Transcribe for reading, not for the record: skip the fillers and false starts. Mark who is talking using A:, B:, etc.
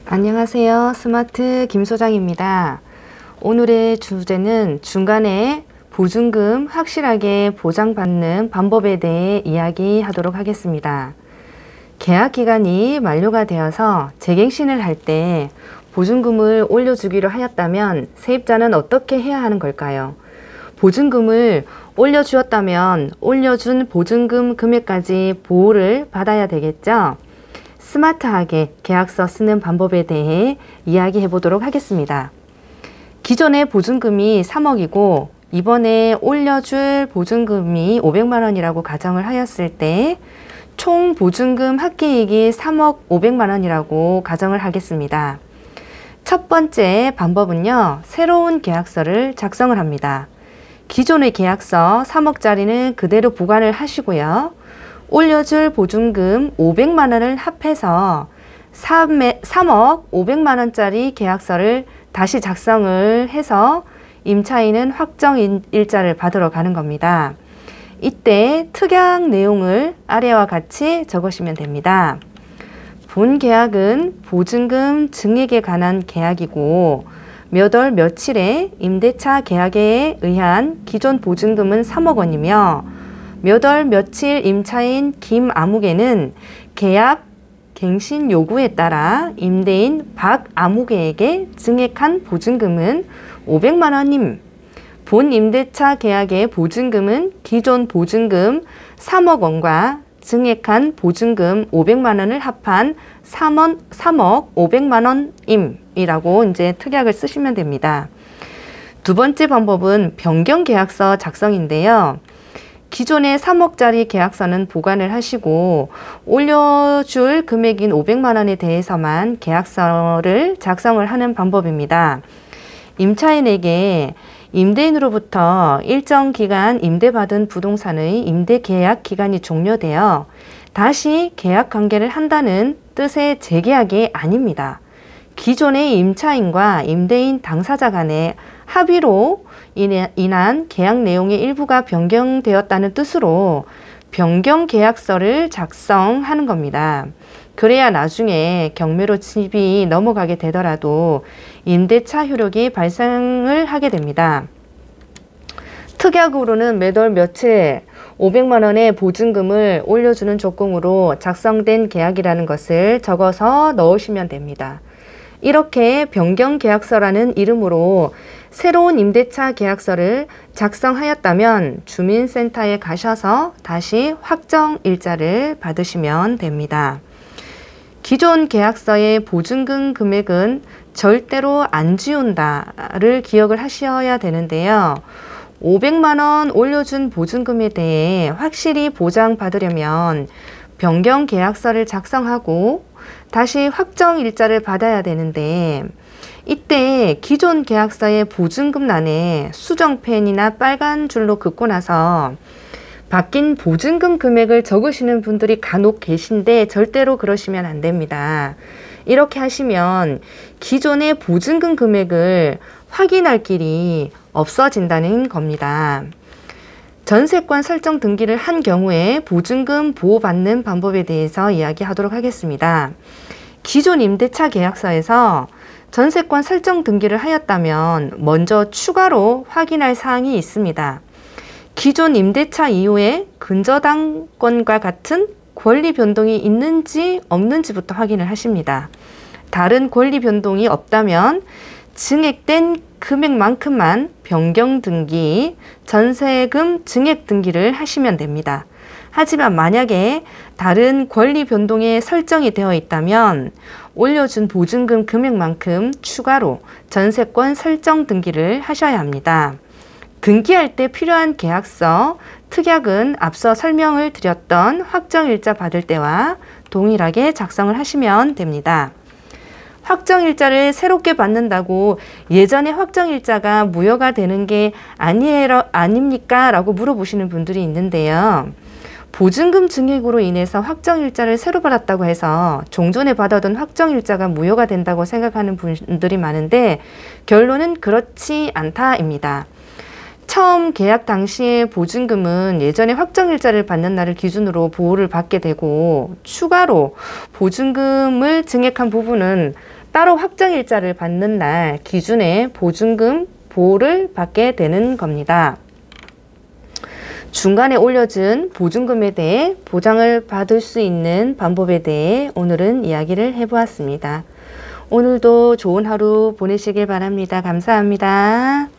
A: 안녕하세요. 스마트 김 소장입니다. 오늘의 주제는 중간에 보증금 확실하게 보장받는 방법에 대해 이야기하도록 하겠습니다. 계약 기간이 만료가 되어서 재갱신을 할 때 보증금을 올려주기로 하였다면 세입자는 어떻게 해야 하는 걸까요? 보증금을 올려주었다면 올려준 보증금 금액까지 보호를 받아야 되겠죠? 스마트하게 계약서 쓰는 방법에 대해 이야기해 보도록 하겠습니다. 기존의 보증금이 3억이고 이번에 올려줄 보증금이 500만 원이라고 가정을 하였을 때 총 보증금 합계액이 3억 500만 원이라고 가정을 하겠습니다. 첫 번째 방법은요, 새로운 계약서를 작성을 합니다. 기존의 계약서 3억짜리는 그대로 보관을 하시고요. 올려줄 보증금 500만 원을 합해서 3억 500만 원짜리 계약서를 다시 작성을 해서 임차인은 확정 일자를 받으러 가는 겁니다. 이때 특약 내용을 아래와 같이 적으시면 됩니다. 본 계약은 보증금 증액에 관한 계약이고 몇 월 며칠에 임대차 계약에 의한 기존 보증금은 3억 원이며 몇 월 며칠 임차인 김아무개는 계약 갱신 요구에 따라 임대인 박아무개에게 증액한 보증금은 500만 원임. 본 임대차 계약의 보증금은 기존 보증금 3억 원과 증액한 보증금 500만 원을 합한 3억 500만 원임 이라고 이제 특약을 쓰시면 됩니다. 두 번째 방법은 변경 계약서 작성인데요. 기존의 3억짜리 계약서는 보관을 하시고 올려줄 금액인 500만 원에 대해서만 계약서를 작성을 하는 방법입니다. 임차인에게 임대인으로부터 일정 기간 임대받은 부동산의 임대 계약 기간이 종료되어 다시 계약 관계를 한다는 뜻의 재계약이 아닙니다. 기존의 임차인과 임대인 당사자 간의 합의로 인한 계약 내용의 일부가 변경되었다는 뜻으로 변경 계약서를 작성하는 겁니다. 그래야 나중에 경매로 집이 넘어가게 되더라도 임대차 효력이 발생을 하게 됩니다. 특약으로는 몇 월 며칠 500만 원의 보증금을 올려주는 조건으로 작성된 계약이라는 것을 적어서 넣으시면 됩니다. 이렇게 변경 계약서라는 이름으로 새로운 임대차 계약서를 작성하였다면 주민센터에 가셔서 다시 확정 일자를 받으시면 됩니다. 기존 계약서의 보증금 금액은 절대로 안 지운다를 기억을 하셔야 되는데요. 500만 원 올려준 보증금에 대해 확실히 보장받으려면 변경 계약서를 작성하고 다시 확정 일자를 받아야 되는데 이때 기존 계약서의 보증금란에 수정펜이나 빨간 줄로 긋고 나서 바뀐 보증금 금액을 적으시는 분들이 간혹 계신데 절대로 그러시면 안 됩니다. 이렇게 하시면 기존의 보증금 금액을 확인할 길이 없어진다는 겁니다. 전세권 설정 등기를 한 경우에 보증금 보호받는 방법에 대해서 이야기하도록 하겠습니다. 기존 임대차 계약서에서 전세권 설정 등기를 하였다면 먼저 추가로 확인할 사항이 있습니다. 기존 임대차 이후에 근저당권과 같은 권리 변동이 있는지 없는지부터 확인을 하십니다. 다른 권리 변동이 없다면 증액된 금액만큼만 변경 등기, 전세금 증액 등기를 하시면 됩니다. 하지만 만약에 다른 권리 변동에 설정이 되어 있다면 올려준 보증금 금액만큼 추가로 전세권 설정 등기를 하셔야 합니다. 등기할 때 필요한 계약서, 특약은 앞서 설명을 드렸던 확정일자 받을 때와 동일하게 작성을 하시면 됩니다. 확정일자를 새롭게 받는다고 예전에 확정일자가 무효가 되는 게 아닙니까? 라고 물어보시는 분들이 있는데요. 보증금 증액으로 인해서 확정일자를 새로 받았다고 해서 종전에 받아둔 확정일자가 무효가 된다고 생각하는 분들이 많은데 결론은 그렇지 않다입니다. 처음 계약 당시의 보증금은 예전에 확정일자를 받는 날을 기준으로 보호를 받게 되고 추가로 보증금을 증액한 부분은 따로 확정일자를 받는 날 기준의 보증금 보호를 받게 되는 겁니다. 중간에 올려준 보증금에 대해 보장을 받을 수 있는 방법에 대해 오늘은 이야기를 해보았습니다. 오늘도 좋은 하루 보내시길 바랍니다. 감사합니다.